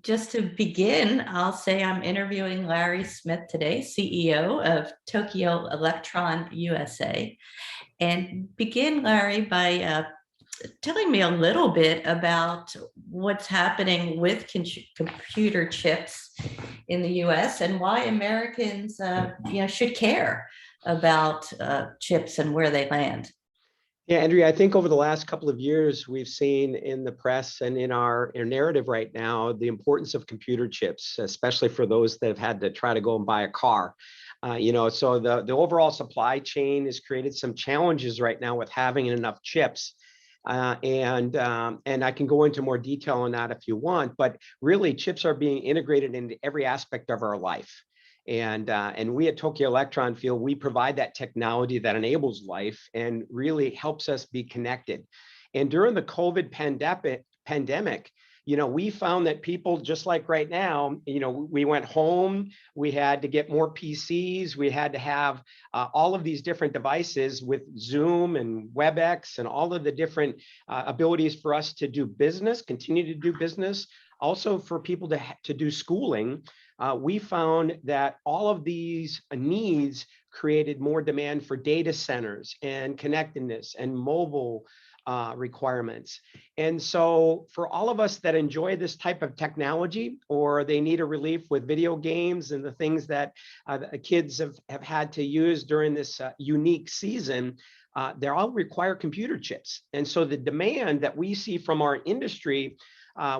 just to begin, I'll say I'm interviewing Larry Smith today, CEO of Tokyo Electron USA. And begin, Larry, by telling me a little bit about what's happening with computer chips in the US and why Americans should care about chips and where they land. Yeah, Andrea, I think over the last couple of years, we've seen in the press and in our narrative right now, the importance of computer chips, especially for those that have had to try to go and buy a car. So the overall supply chain has created some challenges right now with having enough chips. And I can go into more detail on that if you want, but really chips are being integrated into every aspect of our life. And we at Tokyo Electron feel we provide that technology that enables life and really helps us be connected. And during the COVID pandemic, we found that people, just like right now, we went home, we had to get more PCs, we had to have all of these different devices with Zoom and WebEx and all of the different abilities for us to do business, continue to do business, also for people to do schooling. We found that all of these needs created more demand for data centers and connectedness and mobile requirements. And so for all of us that enjoy this type of technology, or they need a relief with video games and the things that the kids have had to use during this unique season, they all require computer chips. And so the demand that we see from our industry,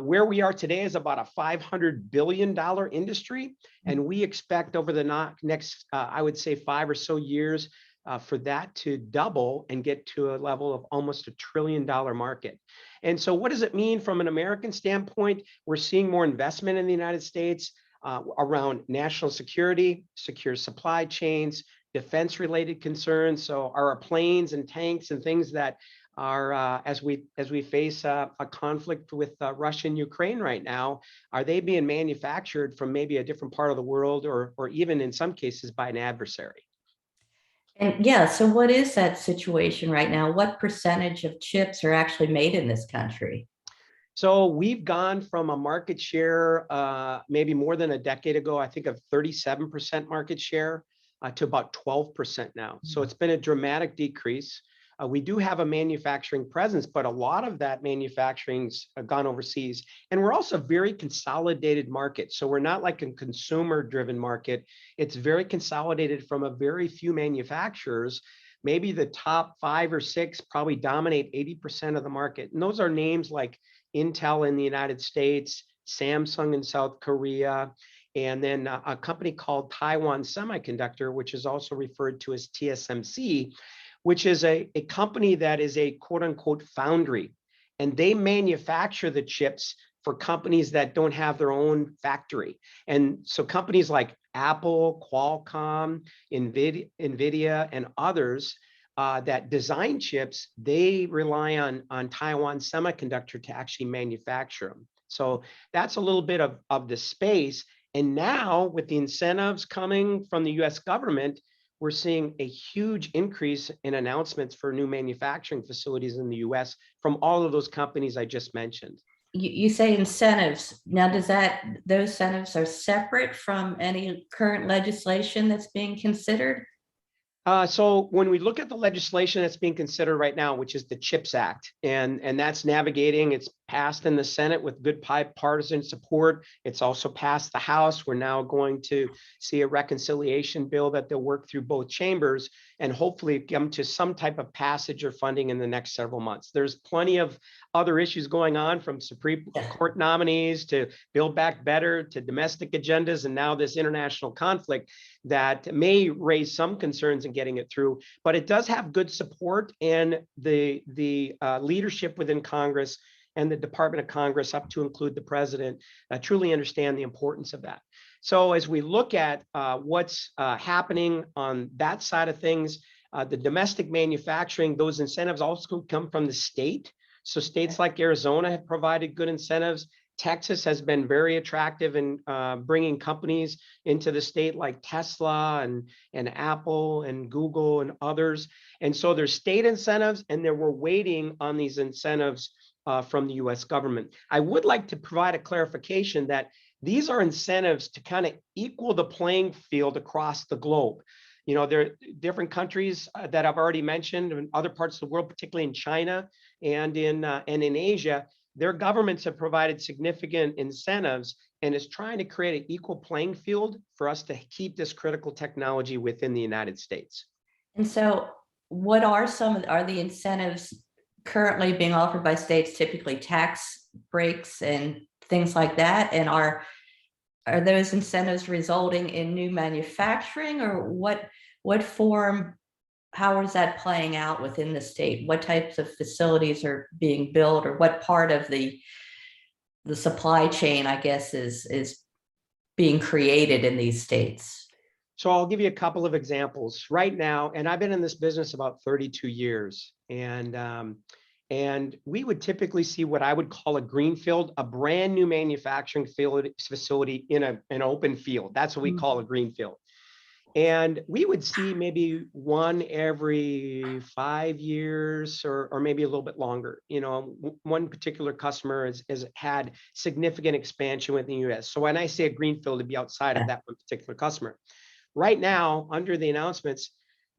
where we are today is about a $500 billion industry. And we expect over the next, I would say 5 or so years, for that to double and get to a level of almost $1 trillion market. And so what does it mean from an American standpoint? We're seeing more investment in the United States around national security, secure supply chains, defense-related concerns. So our planes and tanks and things that are, as we face a conflict with Russia and Ukraine right now, are they being manufactured from maybe a different part of the world, or even in some cases by an adversary? And yeah, so what is that situation right now? What percentage of chips are actually made in this country? So we've gone from a market share, maybe more than a decade ago, I think of 37% market share, to about 12% now. So it's been a dramatic decrease. We do have a manufacturing presence, but a lot of that manufacturing's gone overseas. And we're also a very consolidated market. So we're not like a consumer-driven market. It's very consolidated from a very few manufacturers. Maybe the top 5 or 6 probably dominate 80% of the market. And those are names like Intel in the United States, Samsung in South Korea, and then a company called Taiwan Semiconductor, which is also referred to as TSMC, which is a company that is a quote unquote foundry. And they manufacture the chips for companies that don't have their own factory. And so companies like Apple, Qualcomm, NVIDIA, and others that design chips, they rely on Taiwan Semiconductor to actually manufacture them. So that's a little bit of the space. And now with the incentives coming from the US government, we're seeing a huge increase in announcements for new manufacturing facilities in the US from all of those companies I just mentioned. You say incentives. Now, those incentives are separate from any current legislation that's being considered? So when we look at the legislation that's being considered right now, which is the CHIPS Act, and that's navigating, it's passed in the Senate with good bipartisan support. It's also passed the House. We're now going to see a reconciliation bill that they'll work through both chambers and hopefully come to some type of passage or funding in the next several months. There's plenty of other issues going on, from Supreme Court nominees to Build Back Better to domestic agendas, and now this international conflict that may raise some concerns in getting it through, but it does have good support, and the leadership within Congress and the Department of Congress, up to include the president, truly understand the importance of that. So as we look at what's happening on that side of things, the domestic manufacturing, those incentives also come from the state. So states like Arizona have provided good incentives. Texas has been very attractive in bringing companies into the state like Tesla and Apple and Google and others. And so there's state incentives, and then we're waiting on these incentives from the US government. I would like to provide a clarification that these are incentives to kind of equal the playing field across the globe. There are different countries that I've already mentioned in other parts of the world, particularly in China and in Asia. Their governments have provided significant incentives and is trying to create an equal playing field for us to keep this critical technology within the United States. And so what are are the incentives currently being offered by states, typically tax breaks and things like that? And are those incentives resulting in new manufacturing, or what form, how is that playing out within the state? What types of facilities are being built, or what part of the supply chain, I guess, is being created in these states? So I'll give you a couple of examples right now, and I've been in this business about 32 years, and we would typically see what I would call a greenfield, a brand new manufacturing facility in an open field. That's what we call a greenfield. And we would see maybe one every 5 years or maybe a little bit longer. One particular customer has had significant expansion within the US. So when I say a greenfield, it'd be outside of that one particular customer. Right now, under the announcements,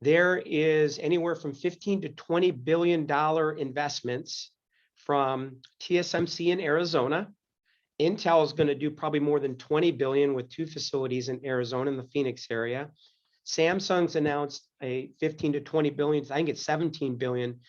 there is anywhere from 15 to $20 billion investments from TSMC in Arizona. Intel is going to do probably more than 20 billion with 2 facilities in Arizona in the Phoenix area. Samsung's announced a 15 to 20 billion, I think it's $17 billion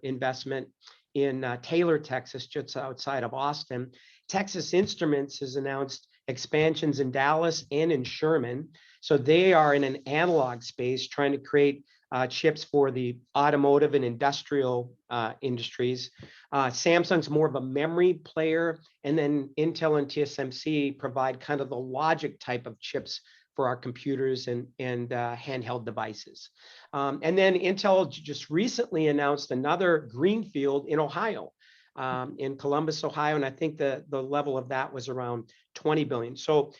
investment in Taylor, Texas, just outside of Austin. Texas Instruments has announced expansions in Dallas and in Sherman. So they are in an analog space trying to create chips for the automotive and industrial industries. Samsung's more of a memory player, and then Intel and TSMC provide kind of the logic type of chips for our computers and handheld devices. And then Intel just recently announced another greenfield in Ohio, in Columbus, Ohio, and I think the level of that was around 20 billion. So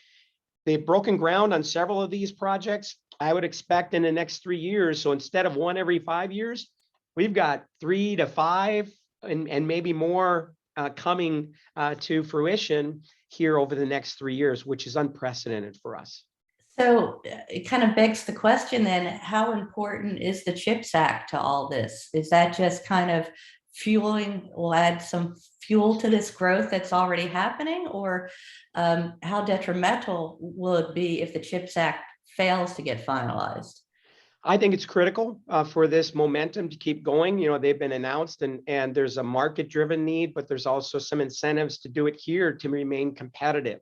they've broken ground on several of these projects. I would expect in the next 3 years, so instead of one every 5 years, we've got 3 to 5 and maybe more coming to fruition here over the next 3 years, which is unprecedented for us. So it kind of begs the question then, how important is the CHIPS Act to all this? Is that just kind of will add some fuel to this growth that's already happening, or how detrimental will it be if the CHIPS Act fails to get finalized? I think it's critical for this momentum to keep going. They've been announced and there's a market-driven need, but there's also some incentives to do it here to remain competitive.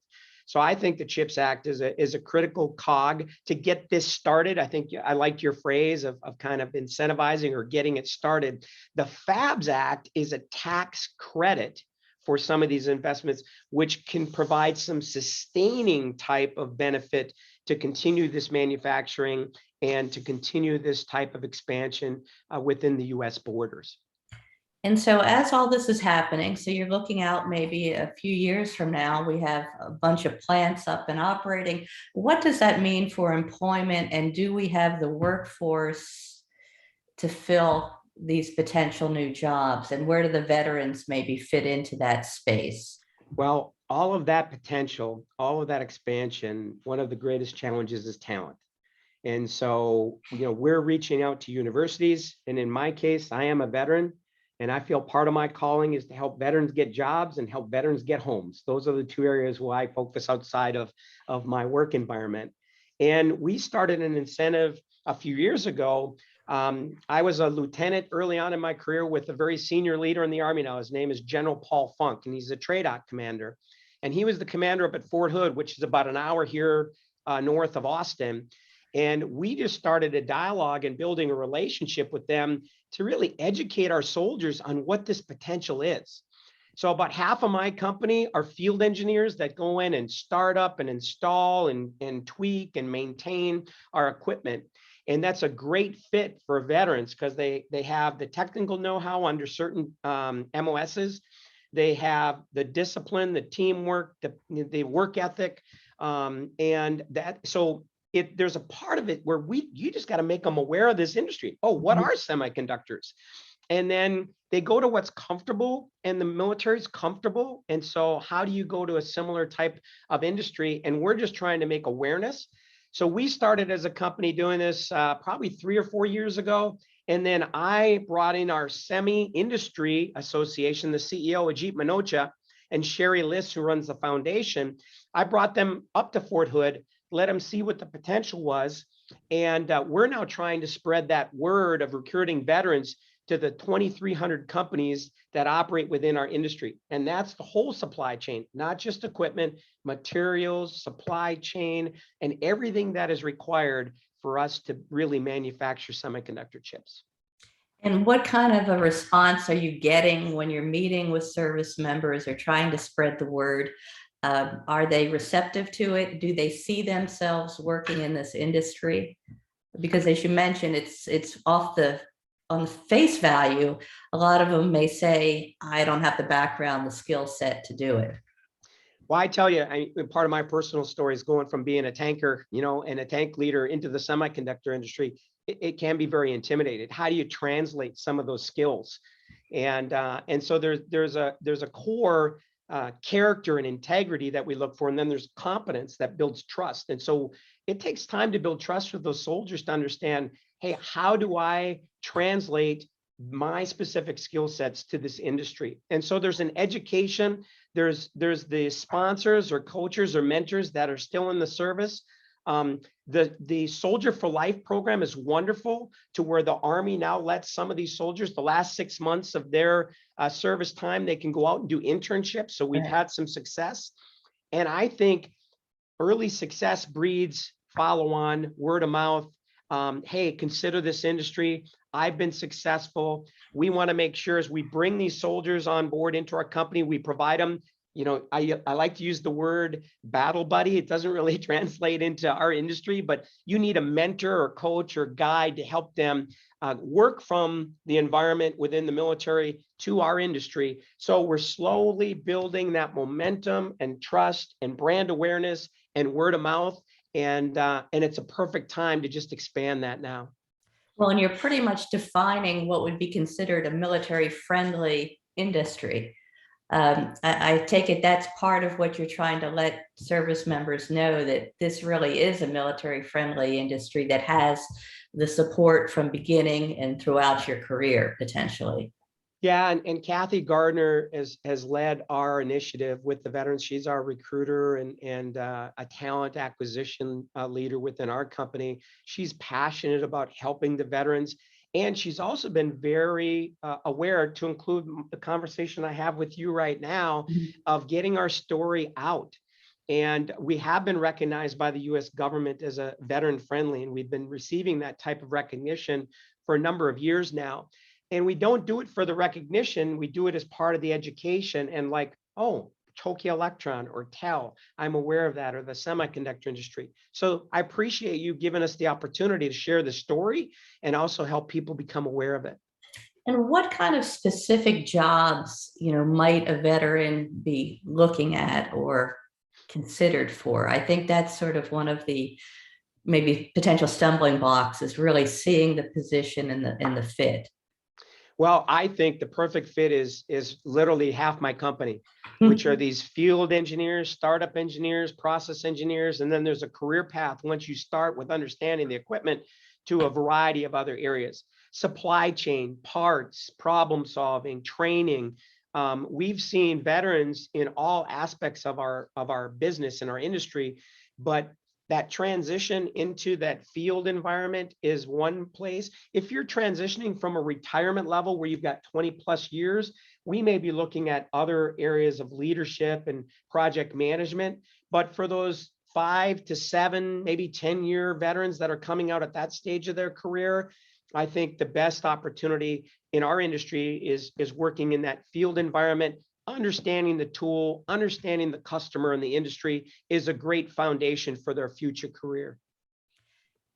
So I think the CHIPS Act is a critical cog to get this started. I think I liked your phrase of kind of incentivizing or getting it started. The FABS Act is a tax credit for some of these investments, which can provide some sustaining type of benefit to continue this manufacturing and to continue this type of expansion within the US borders. And so as all this is happening, so you're looking out maybe a few years from now, we have a bunch of plants up and operating. What does that mean for employment? And do we have the workforce to fill these potential new jobs? And where do the veterans maybe fit into that space? Well, all of that potential, all of that expansion, one of the greatest challenges is talent. And so, we're reaching out to universities. And in my case, I am a veteran. And I feel part of my calling is to help veterans get jobs and help veterans get homes. Those are the 2 areas where I focus outside of my work environment. And we started an incentive a few years ago. I was a lieutenant early on in my career with a very senior leader in the Army now. His name is General Paul Funk, and he's a TRADOC commander. And he was the commander up at Fort Hood, which is about an hour here north of Austin. And we just started a dialogue and building a relationship with them to really educate our soldiers on what this potential is. So about half of my company are field engineers that go in and start up and install and tweak and maintain our equipment. And that's a great fit for veterans because they have the technical know-how under certain MOSs. They have the discipline, the teamwork, the work ethic, and that. So there's a part of it where you just got to make them aware of this industry. Oh, what are semiconductors? and then they go to what's comfortable, and the military's comfortable. And so how do you go to a similar type of industry? And we're just trying to make awareness. So we started as a company doing this probably 3 or 4 years ago. And then I brought in our semi-industry association, the CEO, Ajit Manocha, and Sherry Liss, who runs the foundation. I brought them up to Fort Hood, let them see what the potential was. And we're now trying to spread that word of recruiting veterans to the 2,300 companies that operate within our industry. And that's the whole supply chain, not just equipment, materials, supply chain, and everything that is required for us to really manufacture semiconductor chips. And what kind of a response are you getting when you're meeting with service members or trying to spread the word? Are they receptive to it? Do they see themselves working in this industry? Because as you mentioned, it's on the face value, a lot of them may say, I don't have the background, the skill set to do it. Well, I tell you, part of my personal story is going from being a tanker, and a tank leader into the semiconductor industry. It can be very intimidating. How do you translate some of those skills? And so there's a core character and integrity that we look for, and then there's competence that builds trust. And so it takes time to build trust with those soldiers to understand, hey, how do I translate my specific skill sets to this industry? And so there's an education, there's the sponsors or coaches or mentors that are still in the service. The Soldier for Life program is wonderful, to where the Army now lets some of these soldiers, the last 6 months of their service time, they can go out and do internships. So we've had some success. And I think early success breeds follow on, word of mouth. Hey, consider this industry. I've been successful. We want to make sure as we bring these soldiers on board into our company, we provide them. I like to use the word battle buddy. It doesn't really translate into our industry, but you need a mentor or coach or guide to help them work from the environment within the military to our industry. So we're slowly building that momentum and trust and brand awareness and word of mouth. And it's a perfect time to just expand that now. Well, and you're pretty much defining what would be considered a military-friendly industry. I take it that's part of what you're trying to let service members know, that this really is a military-friendly industry that has the support from beginning and throughout your career, potentially. Yeah, and Kathy Gardner has led our initiative with the veterans. She's our recruiter and a talent acquisition leader within our company. She's passionate about helping the veterans. And she's also been very aware, to include the conversation I have with you right now, of getting our story out. And we have been recognized by the US government as a veteran friendly, and we've been receiving that type of recognition for a number of years now. And we don't do it for the recognition, we do it as part of the education. And like, oh, Tokyo Electron or TEL, I'm aware of that, or the semiconductor industry. So I appreciate you giving us the opportunity to share the story and also help people become aware of it. And what kind of specific jobs, might a veteran be looking at or considered for? I think that's sort of one of the maybe potential stumbling blocks, is really seeing the position and the fit. Well, I think the perfect fit is literally half my company, which are these field engineers, startup engineers, process engineers, and then there's a career path once you start with understanding the equipment to a variety of other areas. Supply chain, parts, problem solving, training. We've seen veterans in all aspects of our business and our industry, but that transition into that field environment is one place. If you're transitioning from a retirement level where you've got 20 plus years, we may be looking at other areas of leadership and project management. But for those 5 to 7, maybe 10-year veterans that are coming out at that stage of their career, I think the best opportunity in our industry is working in that field environment. Understanding the tool, understanding the customer and the industry is a great foundation for their future career.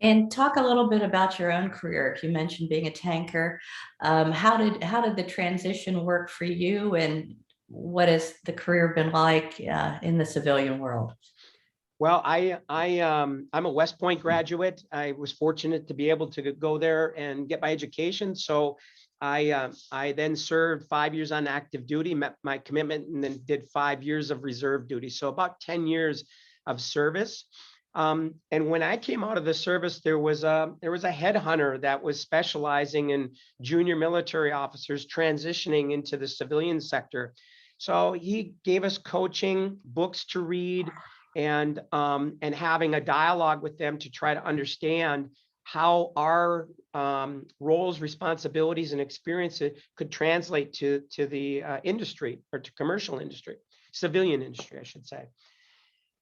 And talk a little bit about your own career. You mentioned being a tanker. How did the transition work for you, and what has the career been like in the civilian world? Well, I'm a West Point graduate. I was fortunate to be able to go there and get my education. So I then served 5 years on active duty, met my commitment, and then did 5 years of reserve duty. So about 10 years of service. And when I came out of the service, there was a headhunter that was specializing in junior military officers transitioning into the civilian sector. So he gave us coaching, books to read, and having a dialogue with them to try to understand how our roles, responsibilities, and experiences could translate to the industry, or to commercial industry, civilian industry, I should say.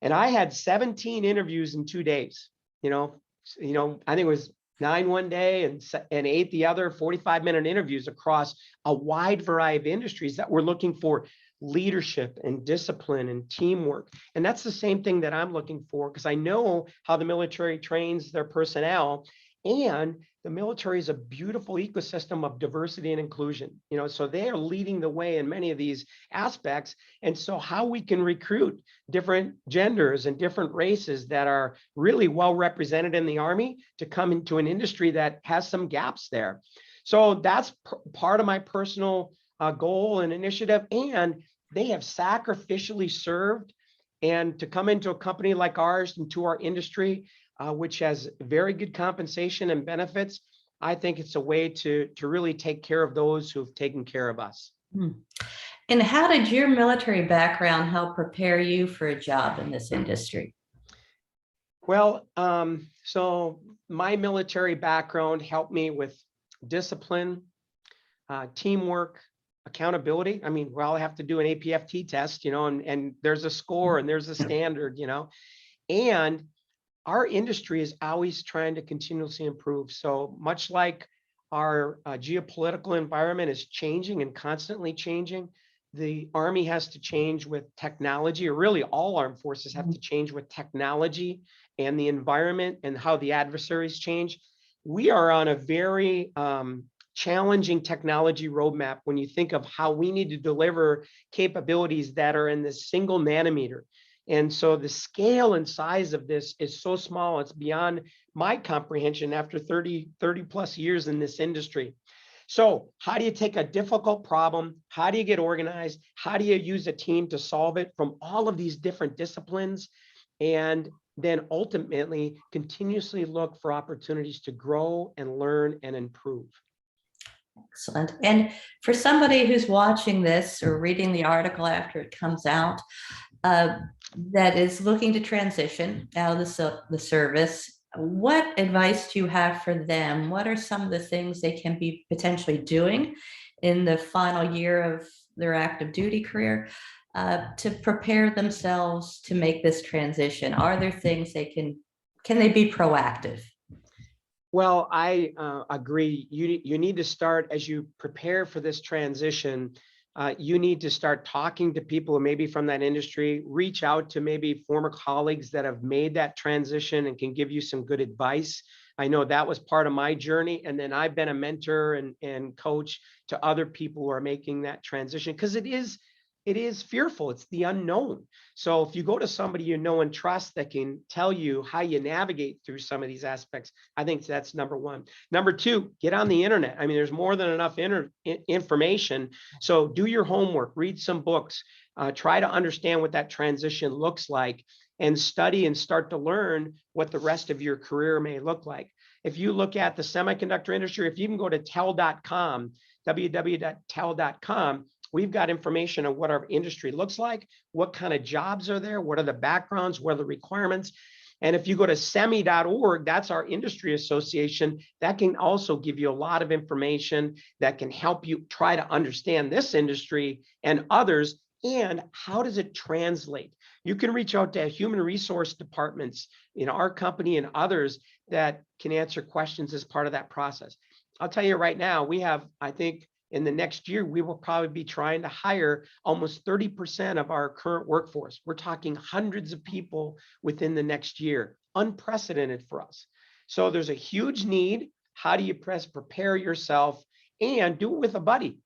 And I had 17 interviews in 2 days. I think it was 9 one day and 8 the other, 45-minute interviews across a wide variety of industries that were looking for leadership and discipline and teamwork. And that's the same thing that I'm looking for, because I know how the military trains their personnel, and the military is a beautiful ecosystem of diversity and inclusion. So they are leading the way in many of these aspects. And so how we can recruit different genders and different races that are really well represented in the Army to come into an industry that has some gaps there. So that's part of my personal goal and initiative. And they have sacrificially served, and to come into a company like ours, into our industry, which has very good compensation and benefits, I think it's a way to really take care of those who have taken care of us. And how did your military background help prepare you for a job in this industry? Well, so my military background helped me with discipline, teamwork, accountability. I mean, we all have to do an APFT test, and there's a score and there's a standard, and our industry is always trying to continuously improve. So much like our geopolitical environment is changing and constantly changing, the Army has to change with technology, or really all armed forces have to change with technology and the environment and how the adversaries change. We are on a very challenging technology roadmap when you think of how we need to deliver capabilities that are in the single nanometer. And so the scale and size of this is so small, it's beyond my comprehension after 30 plus years in this industry. So how do you take a difficult problem? How do you get organized? How do you use a team to solve it from all of these different disciplines? And then ultimately continuously look for opportunities to grow and learn and improve. Excellent. And for somebody who's watching this or reading the article after it comes out, that is looking to transition out of the service, what advice do you have for them? What are some of the things they can be potentially doing in the final year of their active duty career to prepare themselves to make this transition? Are there things can they be proactive? Well, I agree. You need to start, as you prepare for this transition, you need to start talking to people maybe from that industry, reach out to maybe former colleagues that have made that transition and can give you some good advice. I know that was part of my journey. And then I've been a mentor and coach to other people who are making that transition, because it is fearful. It's the unknown. So if you go to somebody you know and trust that can tell you how you navigate through some of these aspects, I think that's number one. Number two, get on the internet. I mean, there's more than enough information. So do your homework, read some books, try to understand what that transition looks like, and study and start to learn what the rest of your career may look like. If you look at the semiconductor industry, if you can go to tel.com, www.tel.com, we've got information on what our industry looks like, what kind of jobs are there, what are the backgrounds, what are the requirements. And if you go to semi.org, that's our industry association, that can also give you a lot of information that can help you try to understand this industry and others, and how does it translate. You can reach out to human resource departments in our company and others that can answer questions as part of that process. I'll tell you right now, we have, I think, in the next year, we will probably be trying to hire almost 30% of our current workforce. We're talking hundreds of people within the next year, unprecedented for us. So there's a huge need. How do you prepare yourself, and do it with a buddy,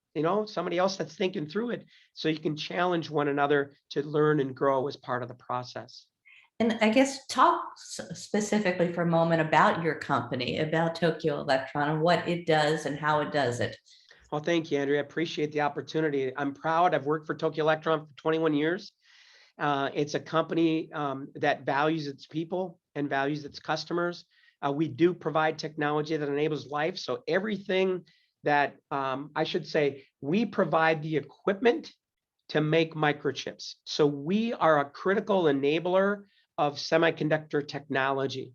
somebody else that's thinking through it, so you can challenge one another to learn and grow as part of the process. And I guess talk specifically for a moment about your company, about Tokyo Electron, and what it does and how it does it. Well, thank you, Andrea. I appreciate the opportunity. I'm proud. I've worked for Tokyo Electron for 21 years. It's a company that values its people and values its customers. We do provide technology that enables life. So everything that I should say, we provide the equipment to make microchips. So we are a critical enabler of semiconductor technology.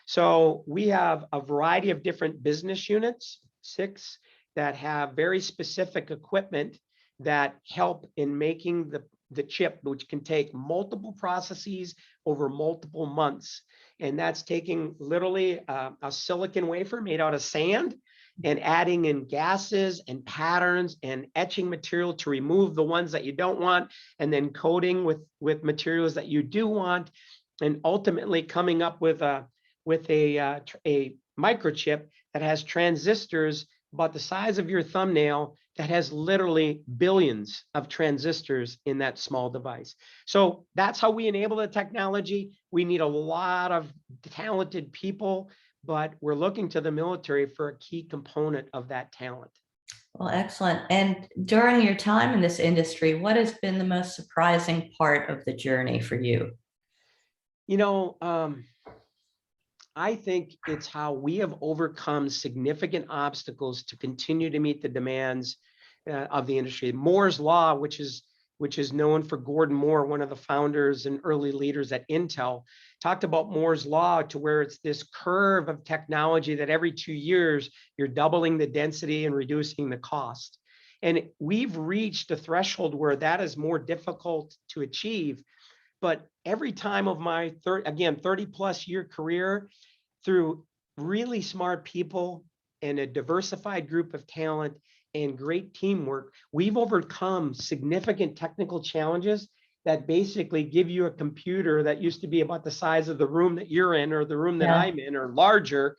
So we have a variety of different business units, 6, that have very specific equipment that help in making the chip, which can take multiple processes over multiple months. And that's taking literally a silicon wafer made out of sand and adding in gases and patterns and etching material to remove the ones that you don't want, and then coating with materials that you do want, and ultimately coming up with a microchip that has transistors about the size of your thumbnail, that has literally billions of transistors in that small device. So that's how we enable the technology. We need a lot of talented people, but we're looking to the military for a key component of that talent. Well, excellent. And during your time in this industry, what has been the most surprising part of the journey for you? You know, I think it's how we have overcome significant obstacles to continue to meet the demands of the industry. Moore's law, which is known for Gordon Moore, one of the founders and early leaders at Intel, talked about Moore's law, to where it's this curve of technology that every 2 years you're doubling the density and reducing the cost. And we've reached a threshold where that is more difficult to achieve. But every time of my 30 plus year career, through really smart people and a diversified group of talent and great teamwork, we've overcome significant technical challenges that basically give you a computer that used to be about the size of the room that you're in, or the room that I'm in, or larger,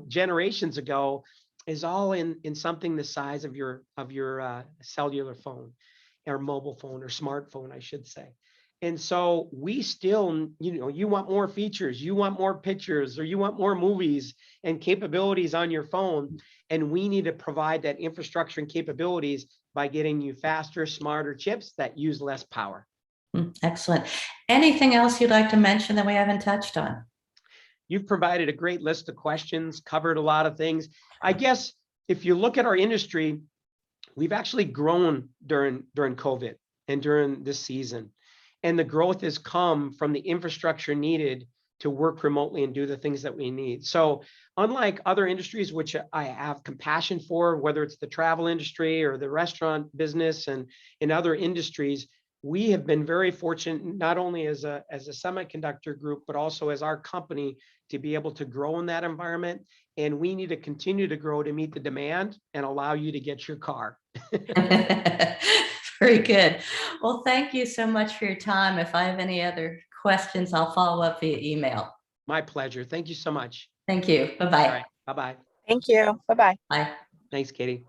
generations ago, is all in something the size of your cellular phone, or mobile phone, or smartphone, I should say. And so we still, you want more features, you want more pictures, or you want more movies and capabilities on your phone. And we need to provide that infrastructure and capabilities by getting you faster, smarter chips that use less power. Excellent. Anything else you'd like to mention that we haven't touched on? You've provided a great list of questions, covered a lot of things. I guess if you look at our industry, we've actually grown during COVID and during this season. And the growth has come from the infrastructure needed to work remotely and do the things that we need. So unlike other industries, which I have compassion for, whether it's the travel industry or the restaurant business and in other industries, we have been very fortunate, not only as a semiconductor group, but also as our company, to be able to grow in that environment. And we need to continue to grow to meet the demand and allow you to get your car. Very good. Well, thank you so much for your time. If I have any other questions, I'll follow up via email. My pleasure. Thank you so much. Thank you. Bye-bye. All right. Bye-bye. Thank you. Bye-bye. Bye. Thanks, Katie.